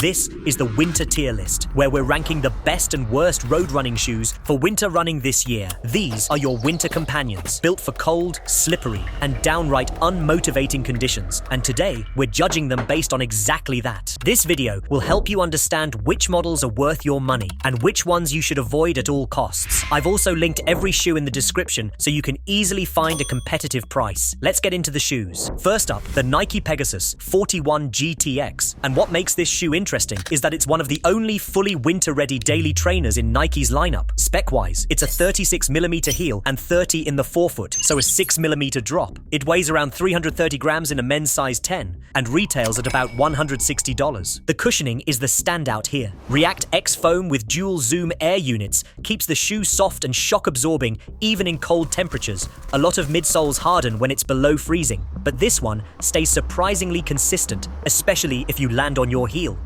This is the winter tier list, where we're ranking the best and worst road running shoes for winter running this year. These are your winter companions, built for cold, slippery, and downright unmotivating conditions. And today, we're judging them based on exactly that. This video will help you understand which models are worth your money and which ones you should avoid at all costs. I've also linked every shoe in the description so you can easily find a competitive price. Let's get into the shoes. First up, the Nike Pegasus 41 GTX. And what makes this shoe interesting is that it's one of the only fully winter-ready daily trainers in Nike's lineup. Spec-wise, it's a 36mm heel and 30 in the forefoot, so a 6mm drop. It weighs around 330 grams in a men's size 10 and retails at about $160. The cushioning is the standout here. React X foam with dual zoom air units keeps the shoe soft and shock-absorbing even in cold temperatures. A lot of midsoles harden when it's below freezing, but this one stays surprisingly consistent, especially if you land on your heel.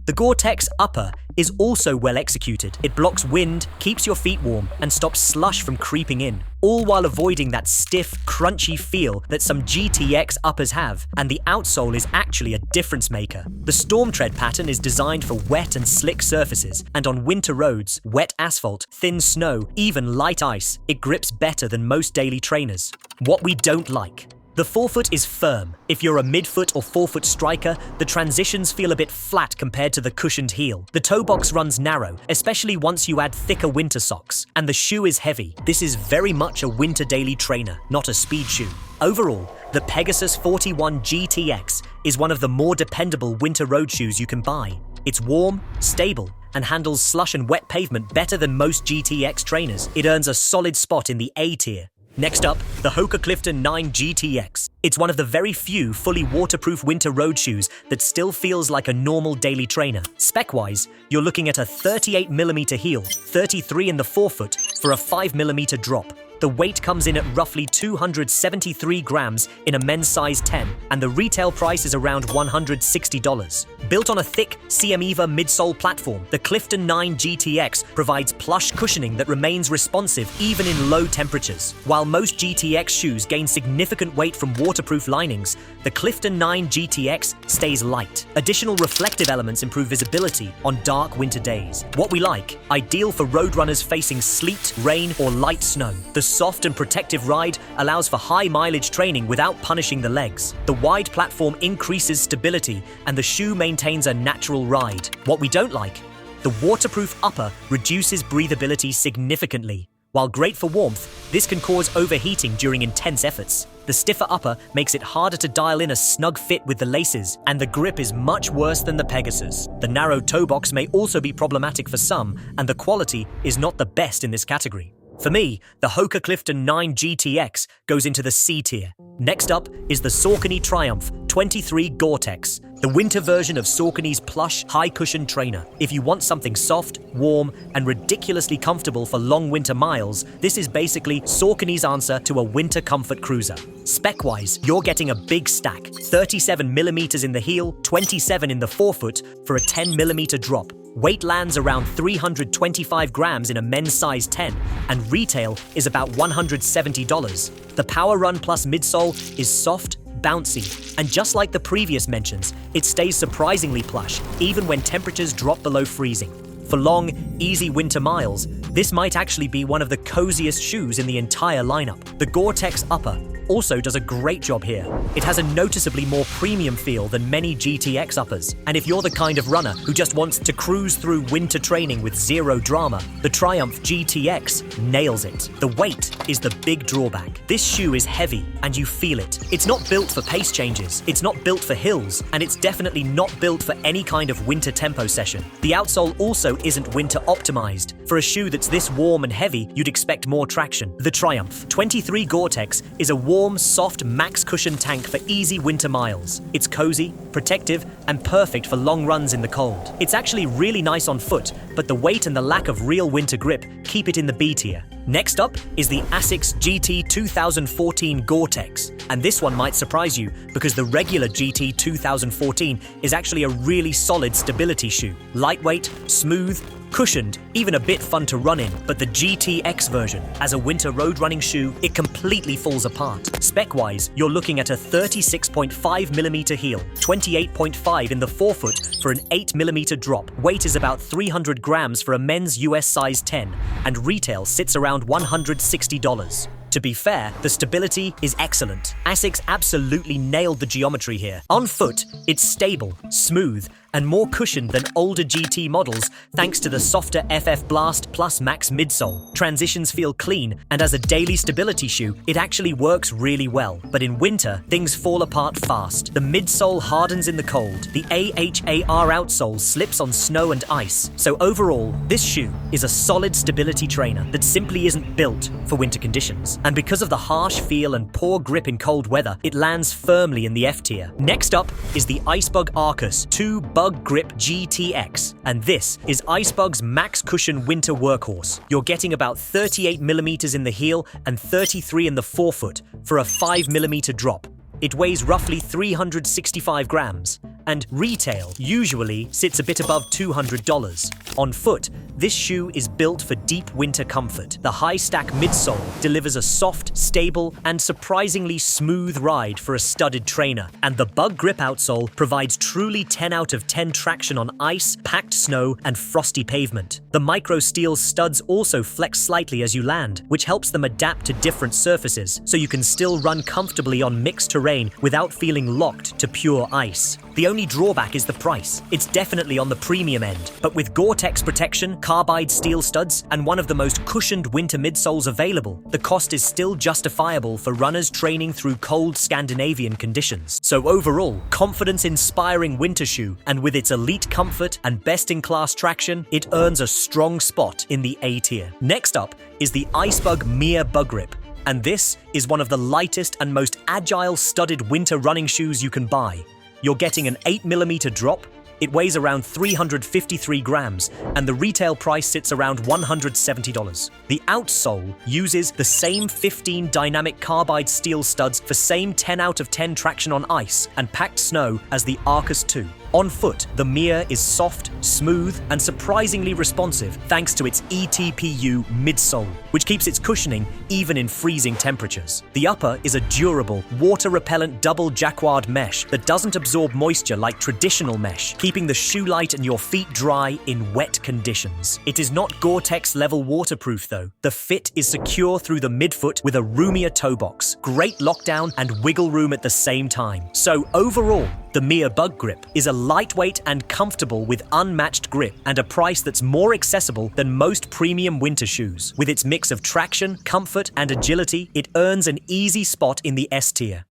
The Gore-Tex upper is also well executed. It blocks wind, keeps your feet warm, and stops slush from creeping in, all while avoiding that stiff, crunchy feel that some GTX uppers have, and the outsole is actually a difference maker. The storm tread pattern is designed for wet and slick surfaces, and on winter roads, wet asphalt, thin snow, even light ice, it grips better than most daily trainers. What we don't like. The forefoot is firm. If you're a midfoot or forefoot striker, the transitions feel a bit flat compared to the cushioned heel. The toe box runs narrow, especially once you add thicker winter socks. And the shoe is heavy. This is very much a winter daily trainer, not a speed shoe. Overall, the Pegasus 41 GTX is one of the more dependable winter road shoes you can buy. It's warm, stable, and handles slush and wet pavement better than most GTX trainers. It earns a solid spot in the A tier. Next up, the Hoka Clifton 9 GTX. It's one of the very few fully waterproof winter road shoes that still feels like a normal daily trainer. Spec-wise, you're looking at a 38mm heel, 33 in the forefoot for a 5mm drop. The weight comes in at roughly 273 grams in a men's size 10, and the retail price is around $160. Built on a thick CMEVA midsole platform, the Clifton 9 GTX provides plush cushioning that remains responsive even in low temperatures. While most GTX shoes gain significant weight from waterproof linings, the Clifton 9 GTX stays light. Additional reflective elements improve visibility on dark winter days. What we like, ideal for road runners facing sleet, rain, or light snow. The soft and protective ride allows for high mileage training without punishing the legs. The wide platform increases stability and the shoe maintains a natural ride. What we don't like, the waterproof upper reduces breathability significantly. While great for warmth, this can cause overheating during intense efforts. The stiffer upper makes it harder to dial in a snug fit with the laces, and the grip is much worse than the Pegasus. The narrow toe box may also be problematic for some, and the quality is not the best in this category. For me, the Hoka Clifton 9 GTX goes into the C tier. Next up is the Saucony Triumph 23 Gore-Tex, the winter version of Saucony's plush, high-cushion trainer. If you want something soft, warm, and ridiculously comfortable for long winter miles, this is basically Saucony's answer to a winter comfort cruiser. Spec-wise, you're getting a big stack, 37mm in the heel, 27 in the forefoot for a 10mm drop. Weight lands around 325 grams in a men's size 10, and retail is about $170. The Power Run Plus midsole is soft, bouncy, and just like the previous mentions, it stays surprisingly plush, even when temperatures drop below freezing. For long, easy winter miles, this might actually be one of the coziest shoes in the entire lineup. The Gore-Tex upper also does a great job here. It has a noticeably more premium feel than many GTX uppers, and if you're the kind of runner who just wants to cruise through winter training with zero drama, the Triumph GTX nails it. The weight is the big drawback. This shoe is heavy, and you feel it. It's not built for pace changes, it's not built for hills, and it's definitely not built for any kind of winter tempo session. The outsole also isn't winter optimized. For a shoe that's this warm and heavy, you'd expect more traction. The Triumph 23 Gore-Tex is a warm, soft max cushion tank for easy winter miles. It's cozy, protective, and perfect for long runs in the cold. It's actually really nice on foot, but the weight and the lack of real winter grip keep it in the B tier. Next up is the ASICS GT 2014 Gore-Tex. And this one might surprise you because the regular GT 2014 is actually a really solid stability shoe. Lightweight, smooth, cushioned, even a bit fun to run in, but the GTX version, as a winter road running shoe, it completely falls apart. Spec-wise, you're looking at a 36.5mm heel, 28.5 in the forefoot for an 8mm drop. Weight is about 300 grams for a men's US size 10, and retail sits around $160. To be fair, the stability is excellent. ASICS absolutely nailed the geometry here. On foot, it's stable, smooth, and more cushioned than older GT models thanks to the softer FF Blast Plus Max midsole. Transitions feel clean, and as a daily stability shoe, it actually works really well. But in winter, things fall apart fast. The midsole hardens in the cold. The AHAR outsole slips on snow and ice. So overall, this shoe is a solid stability trainer that simply isn't built for winter conditions. And because of the harsh feel and poor grip in cold weather, it lands firmly in the F tier. Next up is the Icebug Arcus 2 BUGrip GTX, and this is Icebug's max cushion winter workhorse. You're getting about 38mm in the heel and 33 in the forefoot for a 5mm drop. It weighs roughly 365 grams, and retail usually sits a bit above $200. On foot, this shoe is built for deep winter comfort. The high-stack midsole delivers a soft, stable, and surprisingly smooth ride for a studded trainer, and the BUGrip outsole provides truly 10 out of 10 traction on ice, packed snow, and frosty pavement. The micro-steel studs also flex slightly as you land, which helps them adapt to different surfaces, so you can still run comfortably on mixed terrain without feeling locked to pure ice. The only drawback is the price. It's definitely on the premium end, but with Gore-Tex protection, carbide steel studs, and one of the most cushioned winter midsoles available, the cost is still justifiable for runners training through cold Scandinavian conditions. So overall, confidence-inspiring winter shoe, and with its elite comfort and best-in-class traction, it earns a strong spot in the A tier. Next up is the Icebug Myr BUGrip. And this is one of the lightest and most agile studded winter running shoes you can buy. You're getting an 8mm drop, it weighs around 353 grams, and the retail price sits around $170. The outsole uses the same 15 dynamic carbide steel studs for same 10 out of 10 traction on ice and packed snow as the Arcus 2. On foot, the Myr is soft, smooth, and surprisingly responsive thanks to its ETPU midsole, which keeps its cushioning even in freezing temperatures. The upper is a durable, water-repellent double jacquard mesh that doesn't absorb moisture like traditional mesh, keeping the shoe light and your feet dry in wet conditions. It is not Gore-Tex level waterproof though. The fit is secure through the midfoot with a roomier toe box, great lockdown, and wiggle room at the same time. So overall, the Myr BUGrip is a lightweight and comfortable with unmatched grip and a price that's more accessible than most premium winter shoes. With its mix of traction, comfort, and agility, it earns an easy spot in the S tier.